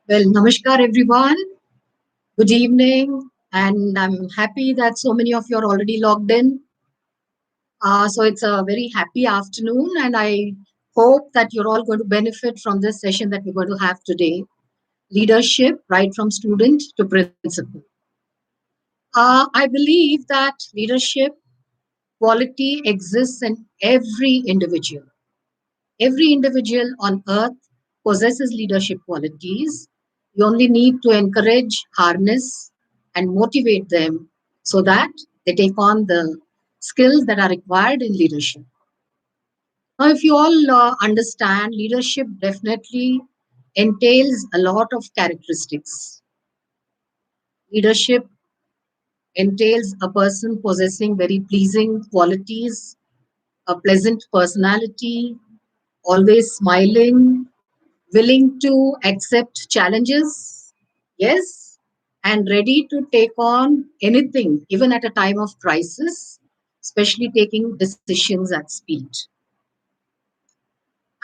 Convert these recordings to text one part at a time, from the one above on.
Well, namaskar everyone. Good evening, and I'm happy that so many of you are already logged in. So it's a very happy afternoon, and I hope that you're all going to benefit from this session that we're going to have today. Leadership, right from student to principal. I believe that leadership quality exists in every individual. Every individual on earth possesses leadership qualities. You only need to encourage, harness, and motivate them so that they take on the skills that are required in leadership. Now, if you all understand, leadership definitely entails a lot of characteristics. Leadership entails a person possessing very pleasing qualities, a pleasant personality, always smiling, willing to accept challenges, yes, and ready to take on anything, even at a time of crisis, especially taking decisions at speed.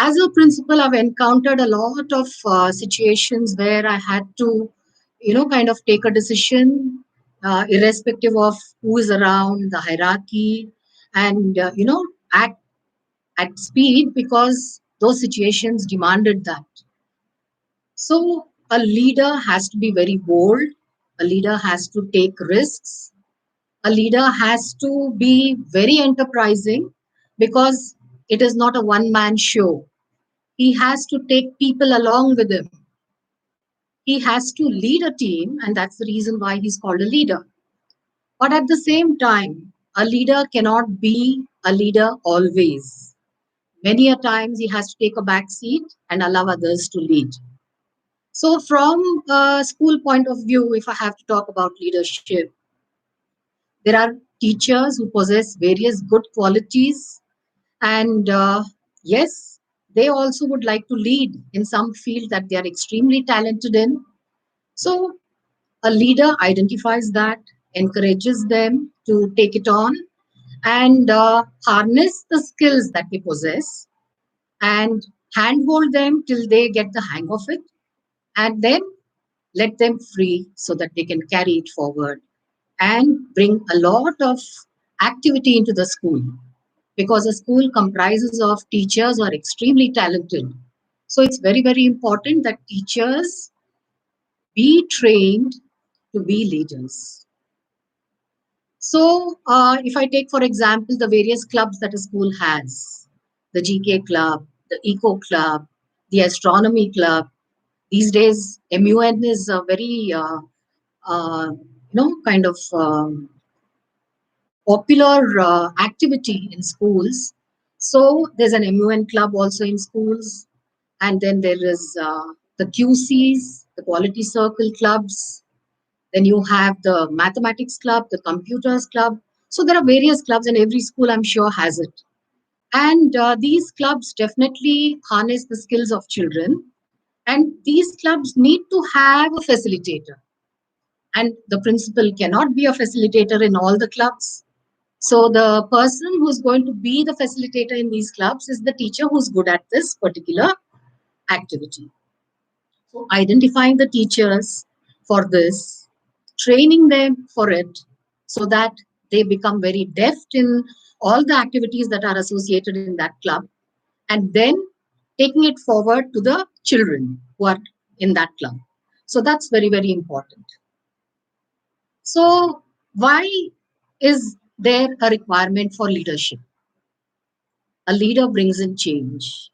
As a principal, I've encountered a lot of situations where I had to, kind of take a decision, irrespective of who is around, the hierarchy, and, act at speed because those situations demanded that. So a leader has to be very bold. A leader has to take risks. A leader has to be very enterprising because it is not a one man show. He has to take people along with him. He has to lead a team, and that's the reason why he's called a leader. But at the same time, a leader cannot be a leader always. Many a times he has to take a back seat and allow others to lead. So, from a school point of view, if I have to talk about leadership, there are teachers who possess various good qualities, and yes, they also would like to lead in some field that they are extremely talented in. So, a leader identifies that, encourages them to take it on, and harness the skills that they possess, and handhold them till they get the hang of it, and then let them free so that they can carry it forward and bring a lot of activity into the school because a school comprises of teachers who are extremely talented. So it's very, very important that teachers be trained to be leaders. So, if I take, for example, the various clubs that a school has, the GK club, the Eco club, the Astronomy club, these days, MUN is a very kind of popular activity in schools. So there's an MUN club also in schools, and then there is the QCs, the Quality Circle clubs. Then you have the Mathematics club, the Computers club. So there are various clubs, and every school I'm sure has it. And these clubs definitely harness the skills of children. And these clubs need to have a facilitator. And the principal cannot be a facilitator in all the clubs. So the person who's going to be the facilitator in these clubs is the teacher who's good at this particular activity. So identifying the teachers for this, training them for it so that they become very deft in all the activities that are associated in that club, and then taking it forward to the children who are in that club. So that's very, very important. So, why is there a requirement for leadership? A leader brings in change.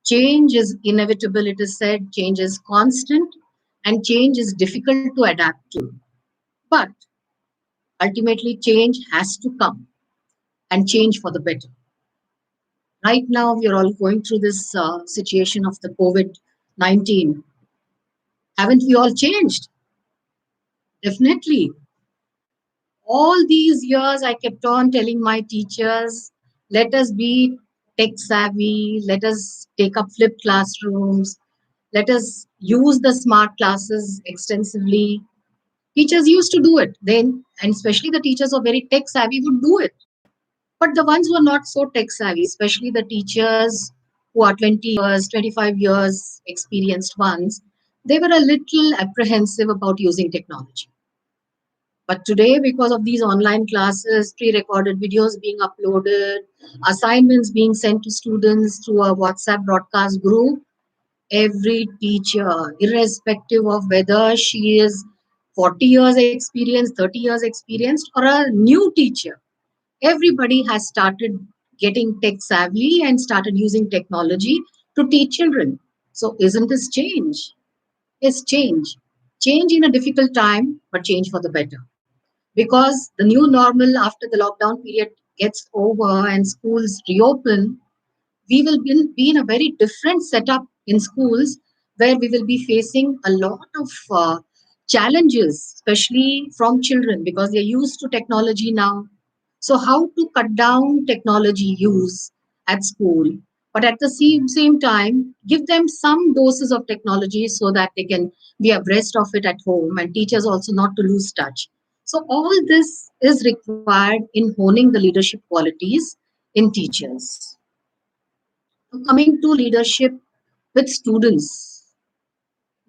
Change is inevitable, it is said, change is constant, and change is difficult to adapt to. But ultimately, change has to come and change for the better. Right now, we are all going through this situation of the COVID 19. Haven't we all changed? Definitely. All these years, I kept on telling my teachers, let us be tech savvy, let us take up flipped classrooms, let us use the smart classes extensively. Teachers used to do it then, and especially the teachers who are very tech savvy would do it. But the ones who are not so tech savvy, especially the teachers who are 20 years, 25 years experienced ones, they were a little apprehensive about using technology. But today, because of these online classes, pre-recorded videos being uploaded, assignments being sent to students through a WhatsApp broadcast group, every teacher, irrespective of whether she is 40 years experienced, 30 years experienced, or a new teacher, everybody has started getting tech savvy and started using technology to teach children. So, isn't this change? It's change. Change in a difficult time, but change for the better. Because the new normal after the lockdown period gets over and schools reopen, we will be in a very different setup in schools where we will be facing a lot of challenges, especially from children because they're used to technology now. So, how to cut down technology use at school, but at the same time, give them some doses of technology so that they can be abreast of it at home and teachers also not to lose touch. So, all this is required in honing the leadership qualities in teachers. Coming to leadership with students.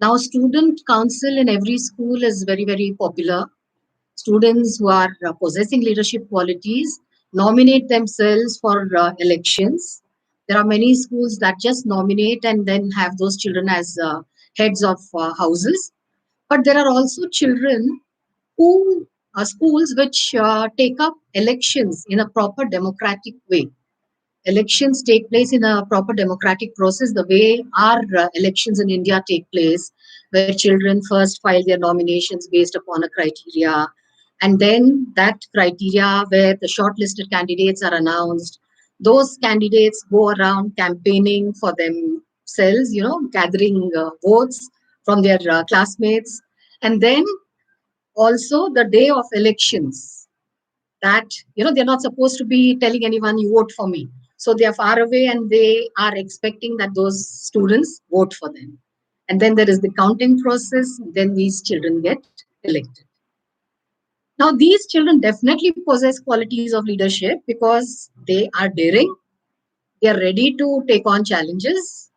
Now, student council in every school is very, very popular. Students who are possessing leadership qualities nominate themselves for elections. There are many schools that just nominate and then have those children as heads of houses. But there are also children who schools which take up elections in a proper democratic way. Elections take place in a proper democratic process, the way our elections in India take place, where children first file their nominations based upon a criteria, and then that criteria where the shortlisted candidates are announced. Those candidates go around campaigning for themselves, gathering votes from their classmates, and then also the day of elections that they're not supposed to be telling anyone you vote for me, so they are far away and they are expecting that those students vote for them, and then there is the counting process, then these children get elected. Now these children definitely possess qualities of leadership because they are daring, they are ready to take on challenges,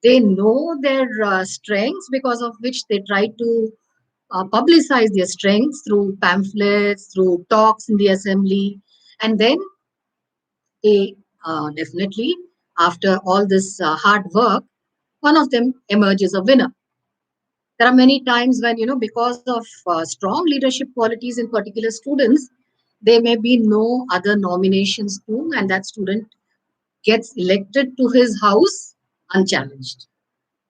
they know their strengths, because of which they try to publicize their strengths through pamphlets, through talks in the assembly, and then they definitely, after all this hard work, one of them emerges a winner. There are many times when, because of strong leadership qualities in particular students, there may be no other nominations too, and that student gets elected to his house unchallenged.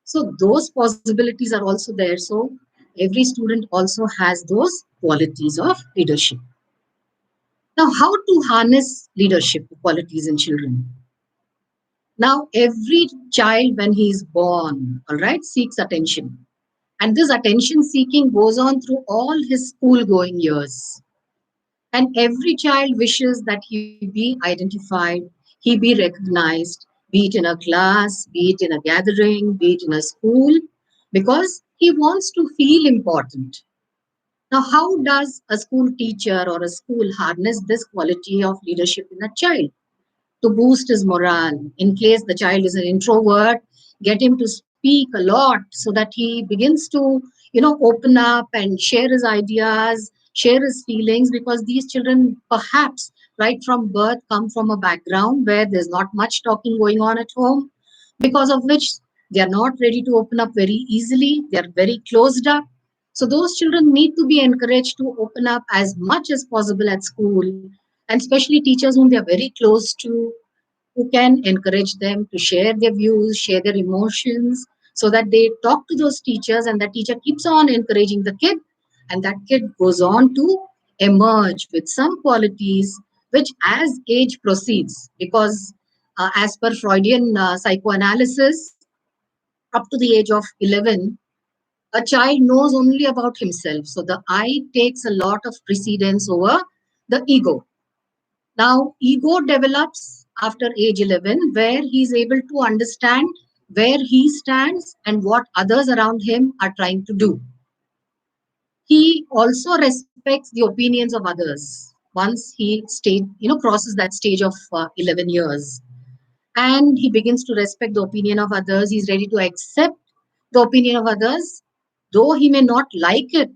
So those possibilities are also there. So every student also has those qualities of leadership. Now, how to harness leadership qualities in children? Now, every child, when he is born, all right, seeks attention. And this attention seeking goes on through all his school going years. And every child wishes that he be identified, he be recognized, be it in a class, be it in a gathering, be it in a school, because he wants to feel important. Now, how does a school teacher or a school harness this quality of leadership in a child? To boost his morale. In case the child is an introvert, get him to speak a lot so that he begins to, open up and share his ideas, share his feelings, because these children perhaps right from birth come from a background where there's not much talking going on at home, because of which they are not ready to open up very easily. They are very closed up. So those children need to be encouraged to open up as much as possible at school, and especially teachers whom they are very close to, who can encourage them to share their views, share their emotions, so that they talk to those teachers and that teacher keeps on encouraging the kid, and that kid goes on to emerge with some qualities which, as age proceeds, because as per Freudian psychoanalysis, up to the age of 11, a child knows only about himself. So the I takes a lot of precedence over the ego. Now, ego develops after age 11, where he is able to understand where he stands and what others around him are trying to do. He also respects the opinions of others once crosses that stage of 11 years. And he begins to respect the opinion of others. He's ready to accept the opinion of others, though he may not like it,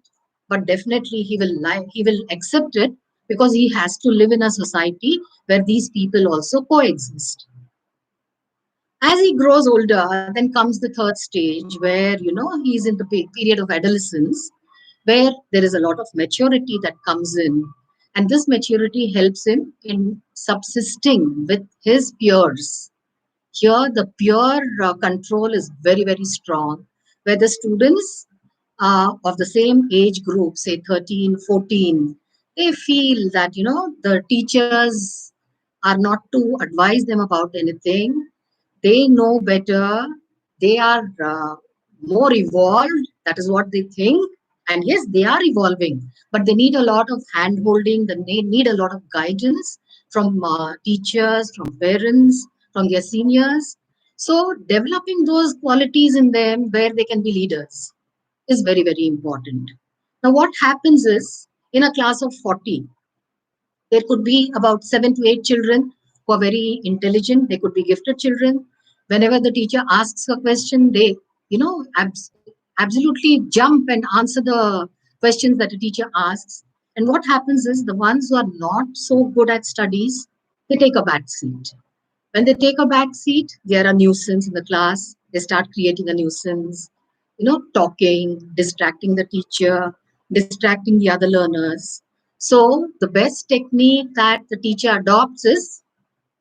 but definitely he will accept it because he has to live in a society where these people also coexist. As he grows older, then comes the third stage where he's in the period of adolescence, where there is a lot of maturity that comes in, and this maturity helps him in subsisting with his peers. Here, the peer control is very, very strong, where the students of the same age group, say 13, 14, they feel that, the teachers are not to advise them about anything. They know better. They are more evolved. That is what they think. And yes, they are evolving, but they need a lot of hand holding. They need a lot of guidance from teachers, from parents, from their seniors. So, developing those qualities in them where they can be leaders is very, very important. Now, what happens is in a class of 40, there could be about 7 to 8 children who are very intelligent. They could be gifted children. Whenever the teacher asks a question, they, absolutely jump and answer the questions that the teacher asks. And what happens is the ones who are not so good at studies, they take a back seat. When they take a back seat, they are a nuisance in the class. They start creating a nuisance, talking, distracting the teacher, distracting the other learners. So the best technique that the teacher adopts is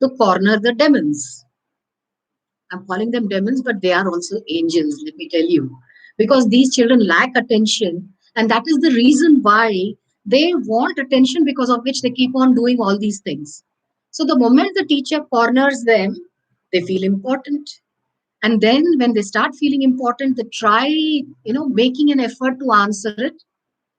to corner the demons. I'm calling them demons, but they are also angels, let me tell you. Because these children lack attention, and that is the reason why they want attention, because of which they keep on doing all these things. So the moment the teacher corners them, they feel important. And then when they start feeling important, they try, making an effort to answer it.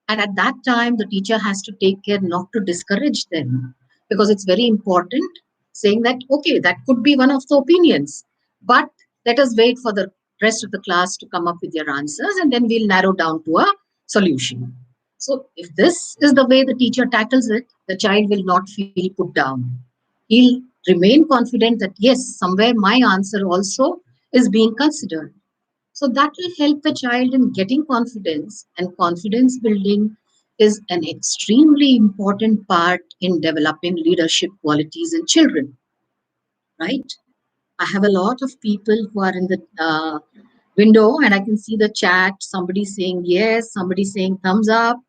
And at that time, the teacher has to take care not to discourage them, because it's very important saying that, okay, that could be one of the opinions, but let us wait for the rest of the class to come up with their answers, and then we'll narrow down to a solution. So, if this is the way the teacher tackles it, the child will not feel put down. He'll remain confident that, yes, somewhere my answer also is being considered. So that will help the child in getting confidence, and confidence building is an extremely important part in developing leadership qualities in children, right? I have a lot of people who are in the window, and I can see the chat. Somebody saying yes, somebody saying thumbs up.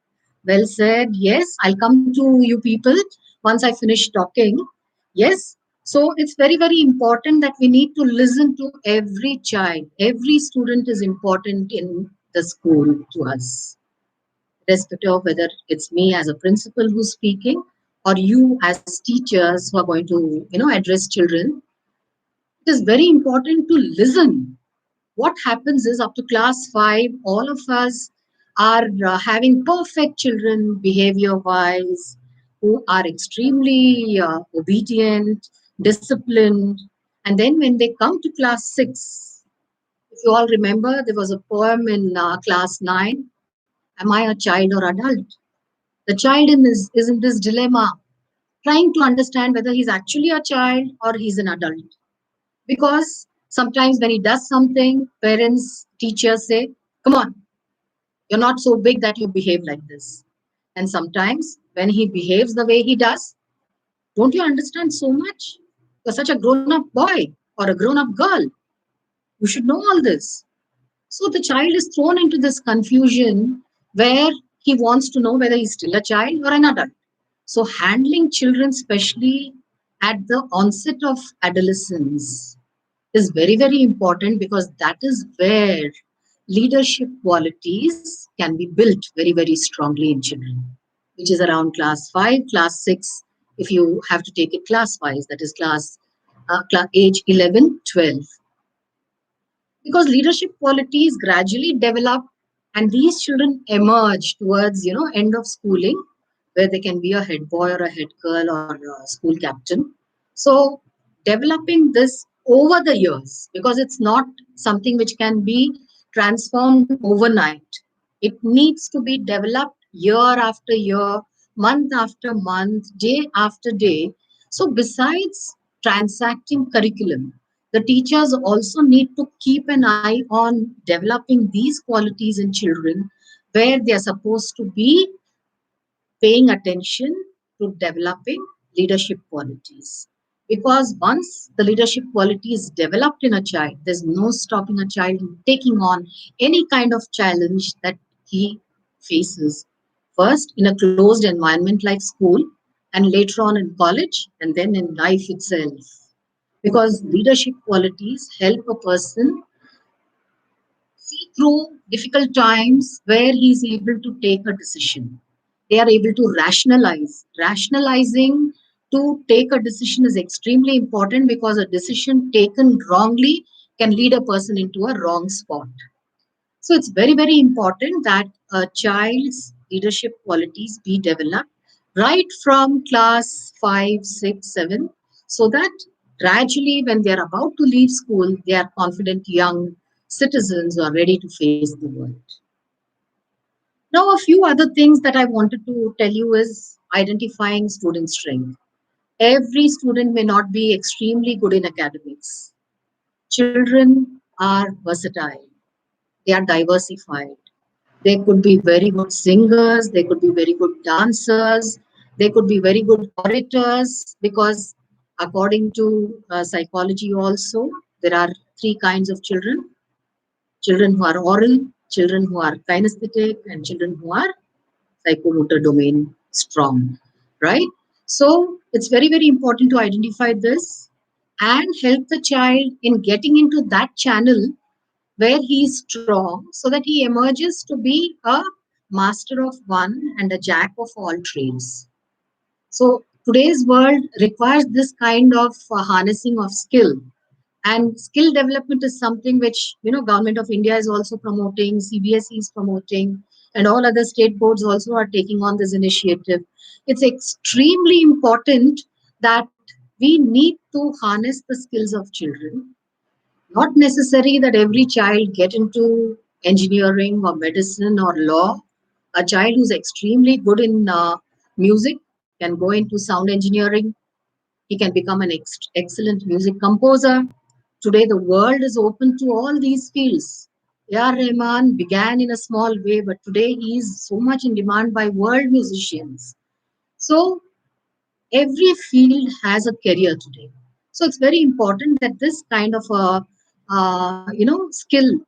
Well said. Yes, I'll come to you people once I finish talking. Yes. So it's very, very important that we need to listen to every child. Every student is important in the school to us, irrespective of whether it's me as a principal who's speaking or you as teachers who are going to, address children. It is very important to listen. What happens is up to class 5, all of us are having perfect children behavior wise, who are extremely obedient, disciplined. And then when they come to class 6, if you all remember, there was a poem in class 9, Am I a child or adult? The child is in this dilemma, trying to understand whether he's actually a child or he's an adult. Because sometimes when he does something, parents, teachers say, come on, you're not so big that you behave like this. And sometimes when he behaves the way he does, don't you understand so much? You're such a grown up boy or a grown up girl. You should know all this. So the child is thrown into this confusion where he wants to know whether he's still a child or an adult. So handling children, especially at the onset of adolescence, is very, very important, because that is where leadership qualities can be built very, very strongly in children, which is around class 5, class 6, if you have to take it class wise, that is age 11, 12. Because leadership qualities gradually develop, and these children emerge towards, end of schooling, where they can be a head boy or a head girl or a school captain. So developing this over the years, because it's not something which can be transformed overnight. It needs to be developed year after year, month after month, day after day. So besides transacting curriculum, The teachers also need to keep an eye on developing these qualities in children where they are supposed to be paying attention to developing leadership qualities. Because once the leadership quality is developed in a child, there's no stopping a child in taking on any kind of challenge that he faces. First, in a closed environment like school, and later on in college, and then in life itself. Because leadership qualities help a person see through difficult times where he is able to take a decision. They are able to rationalize. Rationalizing to take a decision is extremely important because a decision taken wrongly can lead a person into a wrong spot. So it's very, very important that a child's leadership qualities be developed right from class 5, 6, 7, so that gradually, when they are about to leave school, they are confident young citizens who are ready to face the world. Now, a few other things that I wanted to tell you is identifying student strength. Every student may not be extremely good in academics. Children are versatile, they are diversified. They could be very good singers, they could be very good dancers, they could be very good orators because, according to psychology, also, there are three kinds of children: children who are oral, children who are kinesthetic, and children who are psychomotor domain strong, right? So, it's very, very important to identify this and help the child in getting into that channel where he is strong so that he emerges to be a master of one and a jack of all trades. So today's world requires this kind of harnessing of skill, and skill development is something which government of India is also promoting, CBSE is promoting, and all other state boards also are taking on this initiative. It's extremely important that we need to harness the skills of children. Not necessary that every child get into engineering or medicine or law. A child who's extremely good in music can go into sound engineering. He can become an excellent music composer. Today, the world is open to all these fields. A.R. Rahman began in a small way, but today he is so much in demand by world musicians. So every field has a career today. So it's very important that this kind of a skill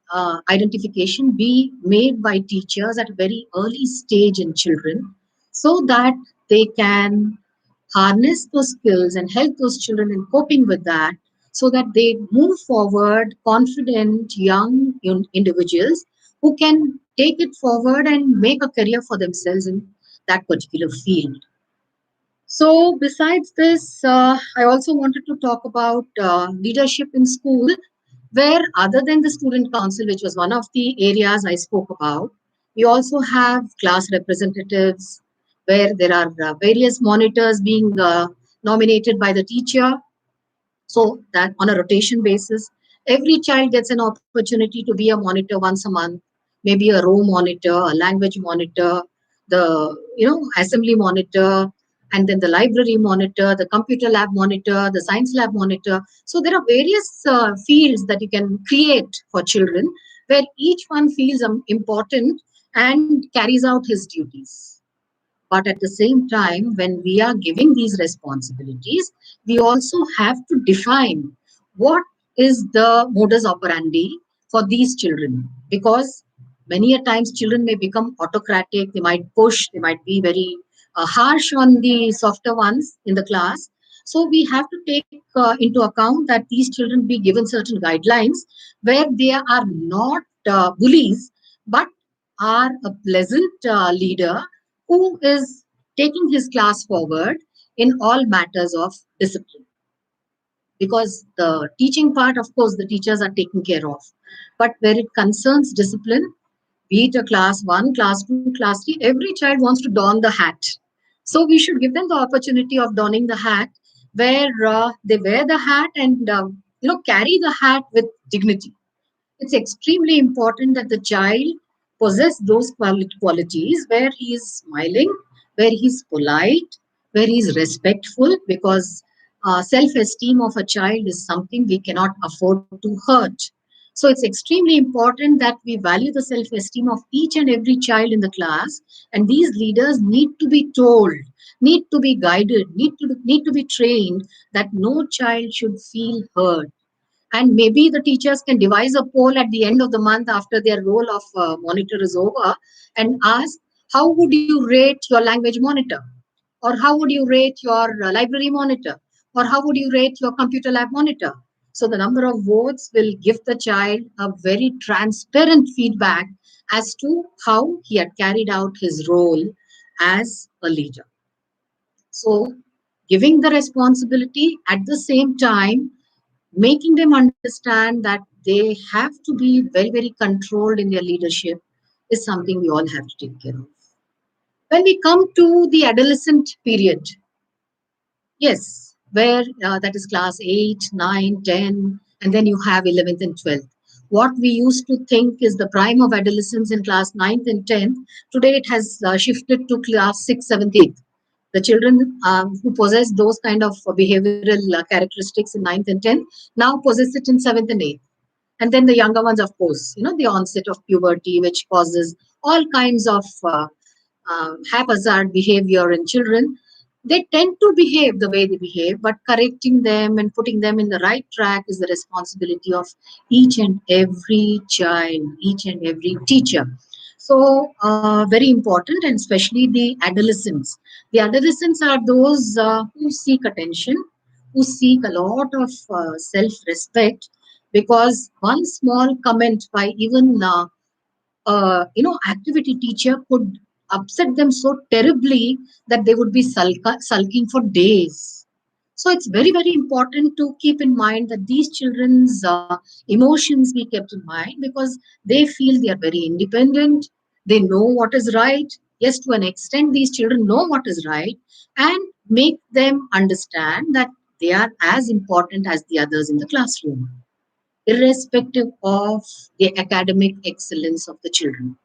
identification be made by teachers at a very early stage in children, so that they can harness those skills and help those children in coping with that, so that they move forward confident young individuals who can take it forward and make a career for themselves in that particular field. So, besides this, I also wanted to talk about leadership in school, where other than the student council, which was one of the areas I spoke about, we also have class representatives, where there are various monitors being nominated by the teacher, so that on a rotation basis, every child gets an opportunity to be a monitor once a month, maybe a row monitor, a language monitor, the assembly monitor, and then the library monitor, the computer lab monitor, the science lab monitor. So there are various fields that you can create for children where each one feels important and carries out his duties. But at the same time, when we are giving these responsibilities, we also have to define what is the modus operandi for these children. Because many a times children may become autocratic, they might push, they might be very harsh on the softer ones in the class. So we have to take into account that these children be given certain guidelines where they are not bullies, but are a pleasant leader who is taking his class forward in all matters of discipline. Because the teaching part, of course, the teachers are taken care of. But where it concerns discipline, be it a class 1, class 2, class 3, every child wants to don the hat. So we should give them the opportunity of donning the hat, where they wear the hat and carry the hat with dignity. It's extremely important that the child possess those qualities where he is smiling, where he's polite, where he's respectful, because self-esteem of a child is something we cannot afford to hurt. So it's extremely important that we value the self-esteem of each and every child in the class, and these leaders need to be told, need to be guided, need to be trained that no child should feel hurt. And maybe the teachers can devise a poll at the end of the month after their role of monitor is over and ask, how would you rate your language monitor? Or how would you rate your library monitor? Or how would you rate your computer lab monitor? So the number of votes will give the child a very transparent feedback as to how he had carried out his role as a leader. So giving the responsibility at the same time, making them understand that they have to be very, very controlled in their leadership is something we all have to take care of. When we come to the adolescent period, yes, where that is class 8, 9, 10, and then you have 11th and 12th. What we used to think is the prime of adolescence in class 9th and 10th, today it has shifted to class 6th, 7th, 8th. The children who possess those kind of behavioral characteristics in 9th and 10th now possess it in 7th and 8th. And then the younger ones, of course, the onset of puberty, which causes all kinds of haphazard behavior in children. They tend to behave the way they behave, but correcting them and putting them in the right track is the responsibility of each and every child, each and every teacher. So, very important, and especially the adolescents. The adolescents are those who seek attention, who seek a lot of self respect, because one small comment by even activity teacher could upset them so terribly that they would be sulking for days. So it's very, very important to keep in mind that these children's emotions be kept in mind, because they feel they are very independent. They know what is right. Yes, to an extent, these children know what is right, and make them understand that they are as important as the others in the classroom, irrespective of the academic excellence of the children.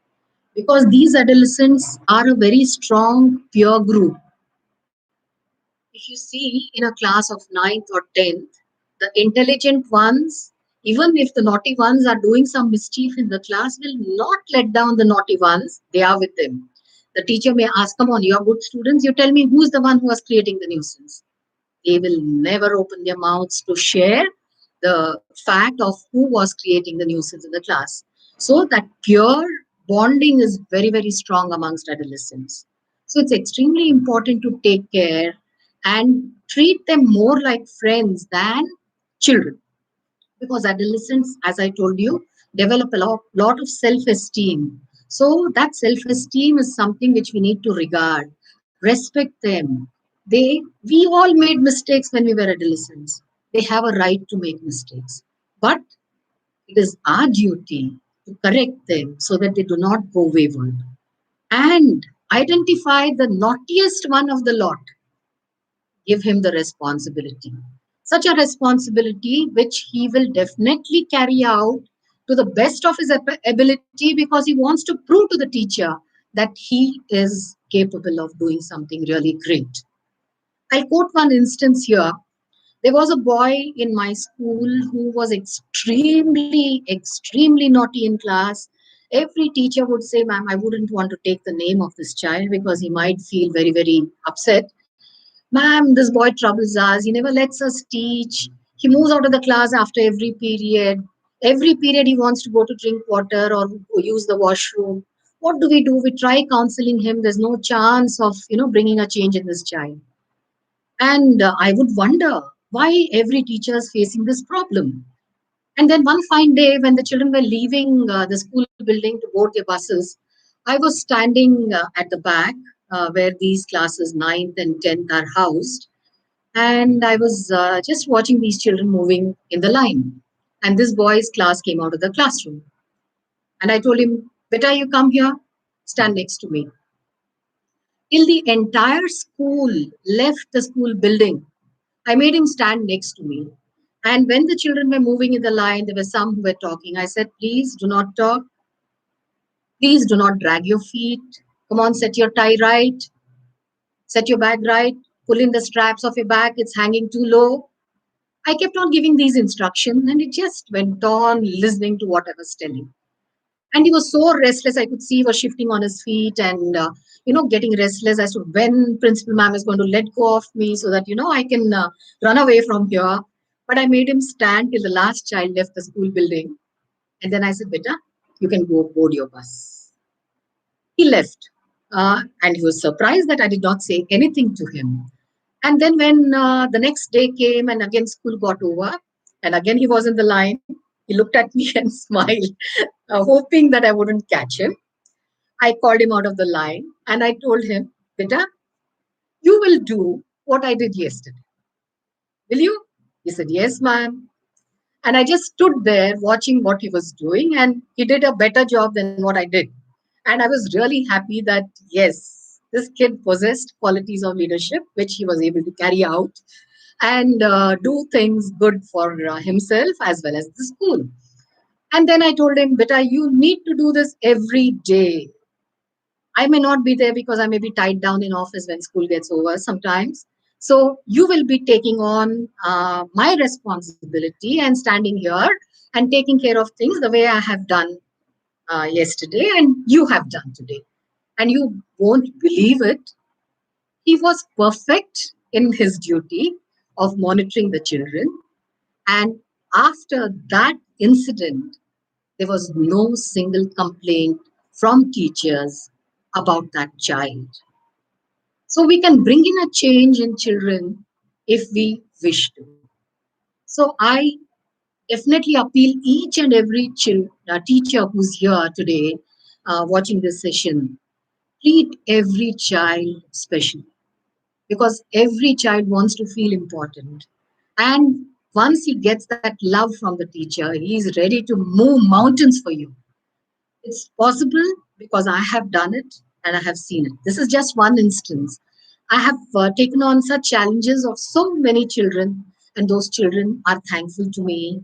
Because these adolescents are a very strong peer group. If you see in a class of ninth or 10th, the intelligent ones, even if the naughty ones are doing some mischief in the class, will not let down the naughty ones. They are with them. The teacher may ask, come on, you're good students, you tell me who's the one who was creating the nuisance. They will never open their mouths to share the fact of who was creating the nuisance in the class. So that pure bonding is very, very strong amongst adolescents. So it's extremely important to take care and treat them more like friends than children, because adolescents, as I told you, develop a lot of self-esteem. So that self-esteem is something which we need to regard, respect them. We all made mistakes when we were adolescents. They have a right to make mistakes, but it is our duty to correct them so that they do not go wayward, and identify the naughtiest one of the lot, give him the responsibility. Such a responsibility which he will definitely carry out to the best of his ability, because he wants to prove to the teacher that he is capable of doing something really great. I'll quote one instance here. There was a boy in my school who was extremely naughty in class. Every teacher would say, ma'am, I wouldn't want to take the name of this child because he might feel very, very upset. Ma'am, this boy troubles us. He never lets us teach. He moves out of the class after every period. Every period he wants to go to drink water or use the washroom. What do? We try counseling him. There's no chance of, bringing a change in this child. And I would wonder why every teacher is facing this problem. And then one fine day, when the children were leaving the school building to board their buses, I was standing at the back where these classes 9th and 10th are housed. And I was just watching these children moving in the line. And this boy's class came out of the classroom. And I told him, Beta, you come here, stand next to me. Till the entire school left the school building, I made him stand next to me. And when the children were moving in the line, there were some who were talking. I said, please do not talk. Please do not drag your feet. Come on, set your tie right. Set your bag right. pull in the straps of your bag, it's hanging too low. I kept on giving these instructions and it just went on listening to what I was telling. And he was so restless. I could see he was shifting on his feet and, getting restless as to when Principal Ma'am is going to let go of me so that, I can run away from here. But I made him stand till the last child left the school building. And then I said, Beta, you can go board your bus. He left. And he was surprised that I did not say anything to him. And then when the next day came and again school got over, and again he was in the line, he looked at me and smiled, hoping that I wouldn't catch him. I called him out of the line and I told him, Beta, you will do what I did yesterday. Will you? He said, Yes, ma'am. And I just stood there watching what he was doing, and he did a better job than what I did. And I was really happy that, yes, this kid possessed qualities of leadership, which he was able to carry out and do things good for himself as well as the school. And then I told him, Beta, you need to do this every day. I may not be there because I may be tied down in office when school gets over sometimes. So you will be taking on my responsibility and standing here and taking care of things the way I have done yesterday and you have done today. And you won't believe it. He was perfect in his duty of monitoring the children. And after that incident, there was no single complaint from teachers about that child. So we can bring in a change in children if we wish to. So I definitely appeal each and every teacher who's here today watching this session. Treat every child specially because every child wants to feel important. And once he gets that love from the teacher, he is ready to move mountains for you. It's possible because I have done it and I have seen it. This is just one instance. I have taken on such challenges of so many children, and those children are thankful to me.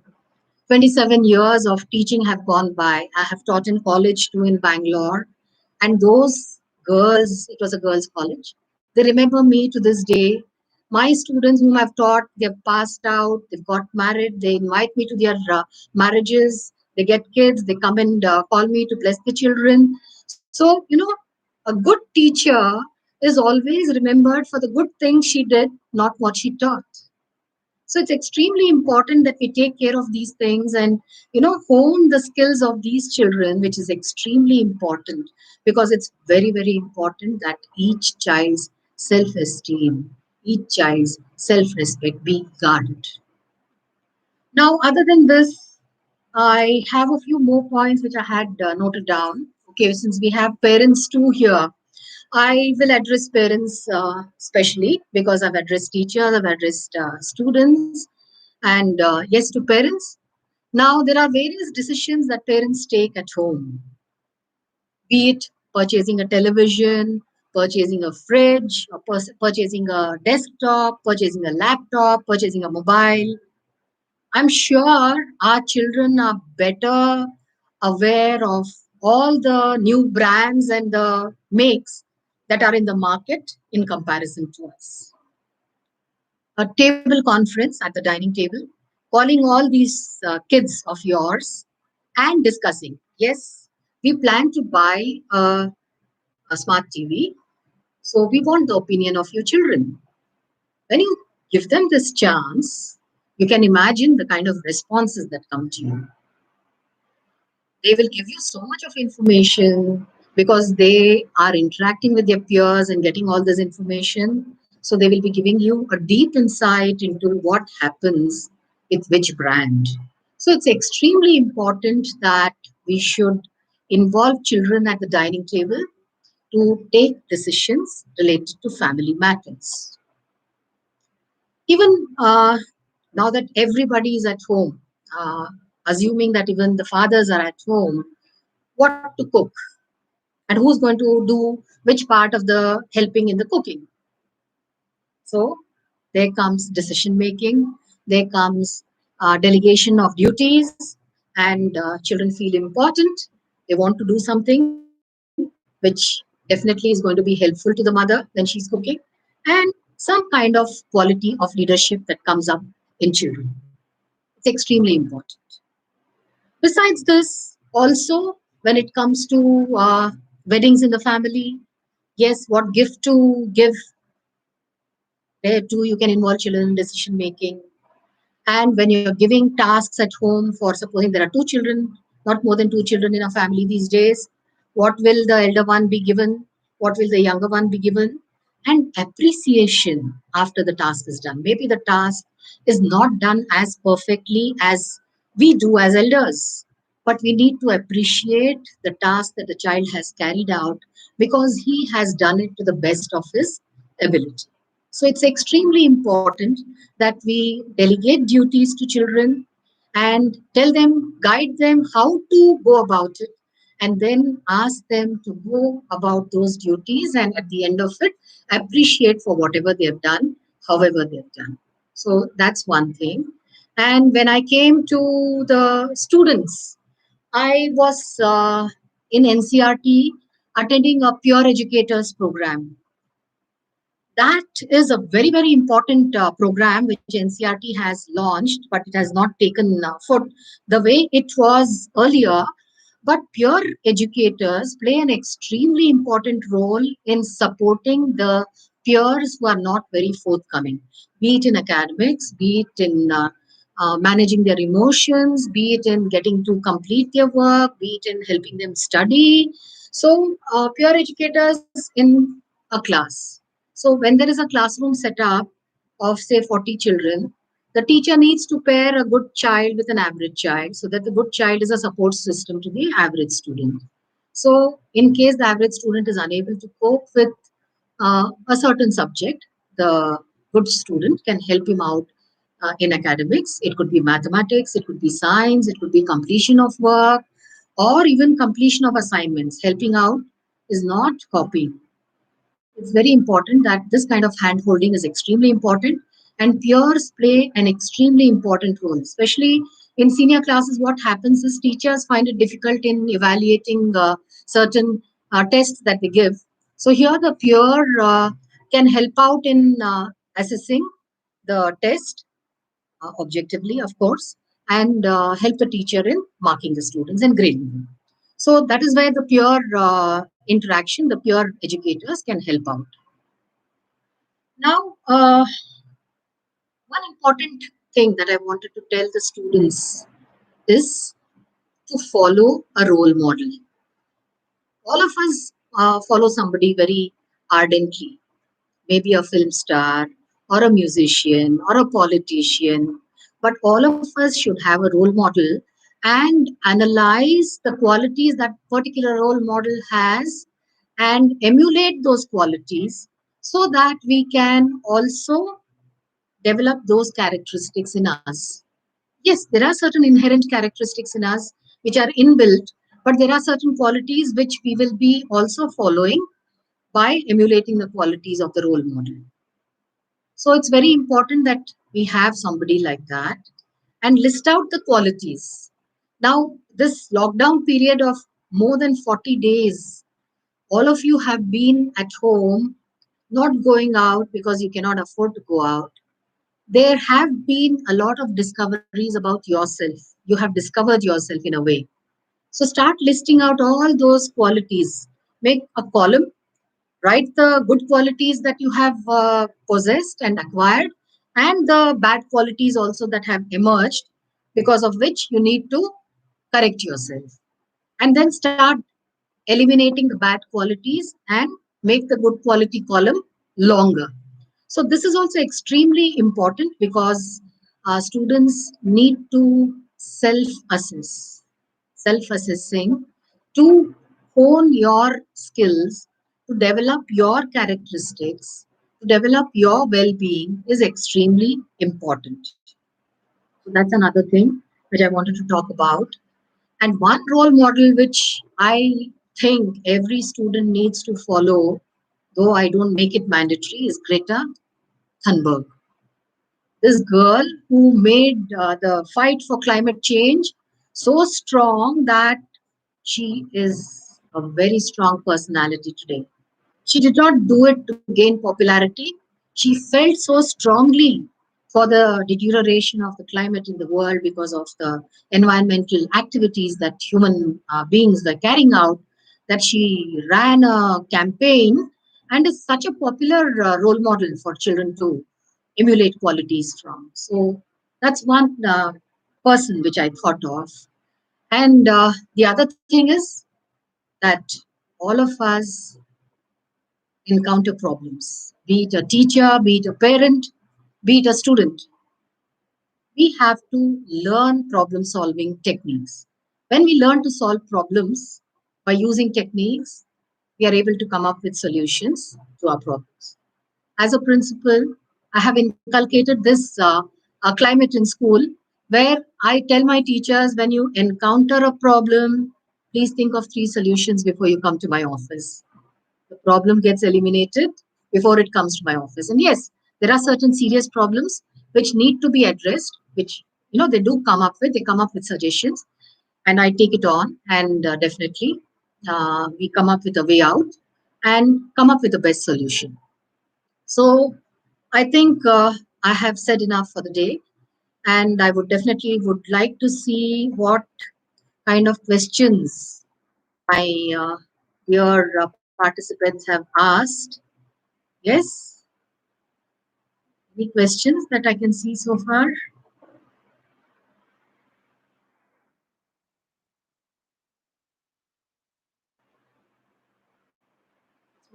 27 years of teaching have gone by. I have taught in college too in Bangalore, and those girls, it was a girls' college, they remember me to this day. My students whom I've taught, they've passed out, they've got married, they invite me to their marriages, they get kids, they come and call me to bless the children. So, a good teacher is always remembered for the good things she did, not what she taught. So it's extremely important that we take care of these things and hone the skills of these children, which is extremely important because it's very, very important that each child's self-esteem, each child's self-respect be guarded. Now, other than this, I have a few more points which I had noted down. Okay, since we have parents too here, I will address parents especially because I've addressed teachers, I've addressed students, and yes, to parents. Now, there are various decisions that parents take at home, be it purchasing a television, purchasing a fridge, or purchasing a desktop, purchasing a laptop, purchasing a mobile. I'm sure our children are better aware of all the new brands and the makes that are in the market in comparison to us. A table conference at the dining table, calling all these kids of yours and discussing. Yes, we plan to buy a smart TV, so we want the opinion of your children. When you give them this chance, you can imagine the kind of responses that come to you. They will give you so much of information because they are interacting with their peers and getting all this information. So they will be giving you a deep insight into what happens with which brand. So it's extremely important that we should involve children at the dining table to take decisions related to family matters. Even now that everybody is at home, assuming that even the fathers are at home, what to cook and who's going to do which part of the helping in the cooking. So there comes decision making, there comes delegation of duties, and children feel important. They want to do something which definitely is going to be helpful to the mother when she's cooking. And some kind of quality of leadership that comes up in children. It's extremely important. Besides this, also when it comes to weddings in the family, yes, what gift to give, there too you can involve children in decision making. And when you're giving tasks at home, for supposing there are two children, not more than two children in a family these days, what will the elder one be given? What will the younger one be given? And appreciation after the task is done. Maybe the task is not done as perfectly as we do as elders, but we need to appreciate the task that the child has carried out because he has done it to the best of his ability. So it's extremely important that we delegate duties to children and tell them, guide them how to go about it, and then ask them to go about those duties and at the end of it, appreciate for whatever they have done, however they have done. So that's one thing. And when I came to the students, I was in NCRT attending a peer educators program. That is a very, very important program which NCRT has launched, but it has not taken foot the way it was earlier. But peer educators play an extremely important role in supporting the peers who are not very forthcoming, be it in academics, be it in managing their emotions, be it in getting to complete their work, be it in helping them study. So, peer educators in a class. So, when there is a classroom set up of, say, 40 children, the teacher needs to pair a good child with an average child so that the good child is a support system to the average student. So, in case the average student is unable to cope with a certain subject, the good student can help him out in academics. It could be mathematics, it could be science, it could be completion of work, or even completion of assignments. Helping out is not copying. It's very important that this kind of hand holding is extremely important, and peers play an extremely important role, especially in senior classes. What happens is teachers find it difficult in evaluating certain tests that they give. So, here the peer can help out in assessing the test objectively, of course, and help the teacher in marking the students and grading them. So, that is where the peer interaction, the peer educators can help out. Now, one important thing that I wanted to tell the students is to follow a role model. All of us follow somebody very ardently, maybe a film star or a musician or a politician, but all of us should have a role model and analyze the qualities that particular role model has and emulate those qualities so that we can also develop those characteristics in us. Yes, there are certain inherent characteristics in us which are inbuilt, but there are certain qualities which we will be also following by emulating the qualities of the role model. So it's very important that we have somebody like that and list out the qualities. Now, this lockdown period of more than 40 days, all of you have been at home, not going out because you cannot afford to go out. There have been a lot of discoveries about yourself. You have discovered yourself in a way. So start listing out all those qualities. Make a column, write the good qualities that you have possessed and acquired, and the bad qualities also that have emerged, because of which you need to correct yourself. And then start eliminating the bad qualities and make the good quality column longer. So this is also extremely important because students need to self-assess, self-assessing to hone your skills, to develop your characteristics, to develop your well-being is extremely important. So that's another thing which I wanted to talk about. And one role model which I think every student needs to follow, though I don't make it mandatory, is Greta Thunberg. This girl who made the fight for climate change so strong that she is a very strong personality today. She did not do it to gain popularity. She felt so strongly for the deterioration of the climate in the world because of the environmental activities that human beings were carrying out, that she ran a campaign and is such a popular role model for children to emulate qualities from. So that's one person which I thought of. And the other thing is that all of us encounter problems, be it a teacher, be it a parent, be it a student. We have to learn problem solving techniques. When we learn to solve problems by using techniques, we are able to come up with solutions to our problems. As a principal, I have inculcated this climate in school where I tell my teachers, when you encounter a problem, please think of three solutions before you come to my office. The problem gets eliminated before it comes to my office. And yes, there are certain serious problems which need to be addressed, which they do come up with. They come up with suggestions, and I take it on, and definitely we come up with a way out and come up with the best solution. So I think I have said enough for the day, and I would definitely would like to see what kind of questions my dear participants have asked. Yes, any questions that I can see so far?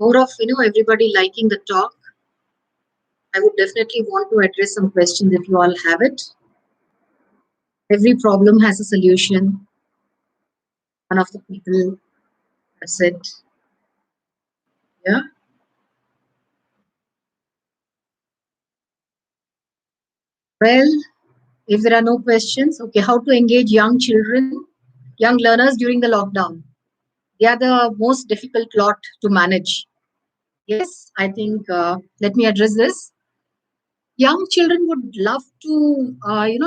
More of everybody liking the talk. I would definitely want to address some questions if you all have it. Every problem has a solution. One of the people have said, yeah. Well, if there are no questions, okay, how to engage young children, young learners during the lockdown? They are the most difficult lot to manage. Yes, I think let me address this. Young children would love to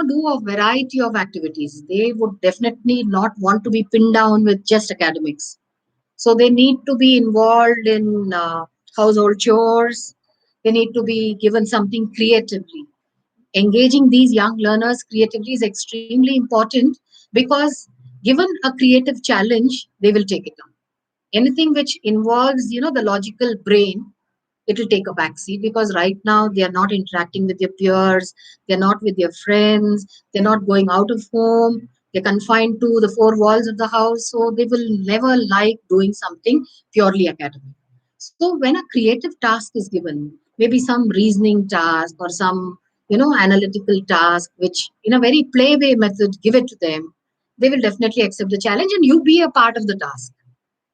do a variety of activities. They would definitely not want to be pinned down with just academics. So they need to be involved in household chores. They need to be given something creatively. Engaging these young learners creatively is extremely important because given a creative challenge, they will take it on. Anything which involves the logical brain, it will take a backseat, because right now they are not interacting with their peers, they're not with their friends, they're not going out of home, they're confined to the four walls of the house, so they will never like doing something purely academic. So when a creative task is given, maybe some reasoning task or some analytical task, which in a very playway method give it to them, they will definitely accept the challenge and you be a part of the task.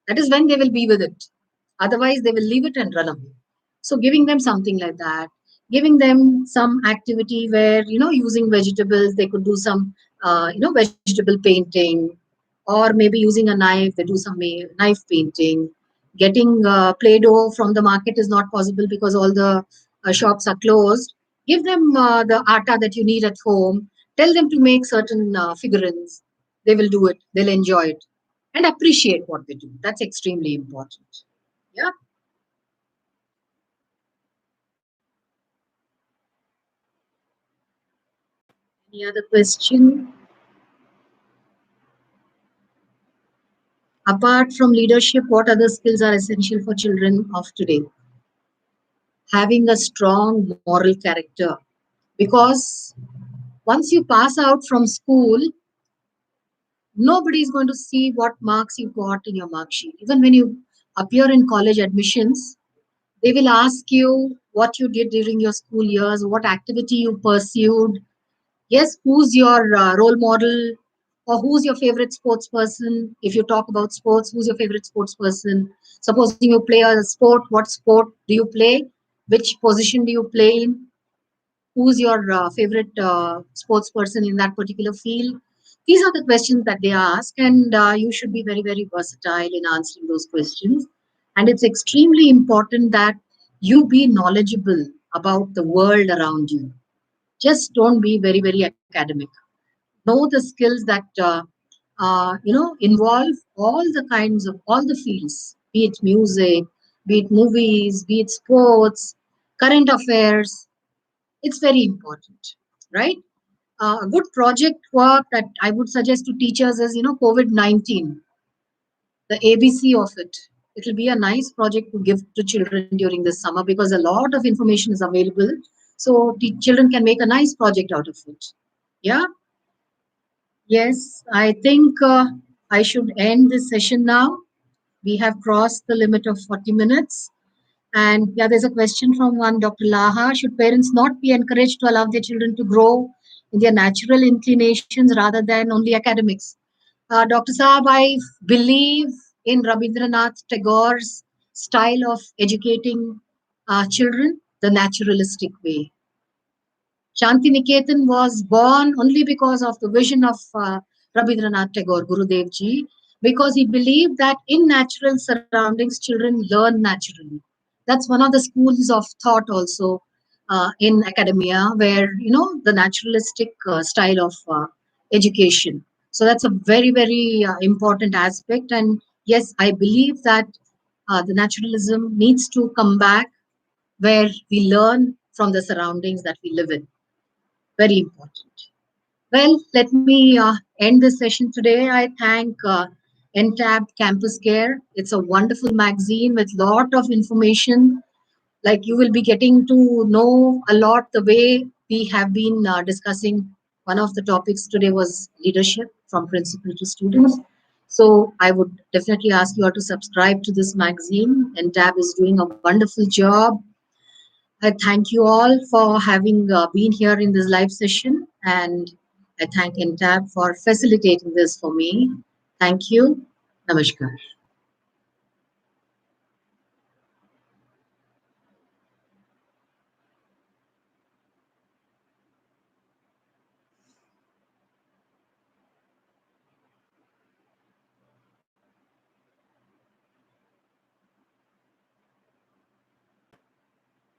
That is when they will be with it. Otherwise, they will leave it and run away. So, giving them something like that, giving them some activity where, using vegetables, they could do some, vegetable painting, or maybe using a knife, they do some knife painting. Getting Play Doh from the market is not possible because all the shops are closed. Give them the atta that you need at home. Tell them to make certain figurines. They will do it, they'll enjoy it and appreciate what they do. That's extremely important. Yeah. Any other question? Apart from leadership, what other skills are essential for children of today? Having a strong moral character. Because once you pass out from school, nobody is going to see what marks you got in your mark sheet. Even when you appear in college admissions, they will ask you what you did during your school years, what activity you pursued. Yes, who's your role model, or who's your favorite sports person? If you talk about sports, who's your favorite sports person? Supposing you play a sport, what sport do you play? Which position do you play in? Who's your favorite sports person in that particular field? These are the questions that they ask, and you should be very, very versatile in answering those questions. And it's extremely important that you be knowledgeable about the world around you. Just don't be very, very academic. Know the skills that involve all the fields, be it music, be it movies, be it sports. current affairs. It's very important, right? A good project work that I would suggest to teachers is, COVID-19, the ABC of it. It will be a nice project to give to children during this summer because a lot of information is available. So children can make a nice project out of it. Yeah. Yes, I think I should end this session now. We have crossed the limit of 40 minutes. And yeah, there's a question from one Dr. Laha. Should parents not be encouraged to allow their children to grow in their natural inclinations rather than only academics? Dr. Saab, I believe in Rabindranath Tagore's style of educating children, the naturalistic way. Shantiniketan was born only because of the vision of Rabindranath Tagore, Gurudev Ji, because he believed that in natural surroundings, children learn naturally. That's one of the schools of thought also in academia, where the naturalistic style of education. So that's a very, very important aspect. And yes, I believe that the naturalism needs to come back where we learn from the surroundings that we live in. Very important. Well, let me end this session today. I thank Entab Campus Care. It's a wonderful magazine with lot of information. Like you will be getting to know a lot the way we have been discussing. One of the topics today was leadership from principal to students. So I would definitely ask you all to subscribe to this magazine. Entab is doing a wonderful job. I thank you all for having been here in this live session, and I thank Entab for facilitating this for me. Thank you. Namaskar.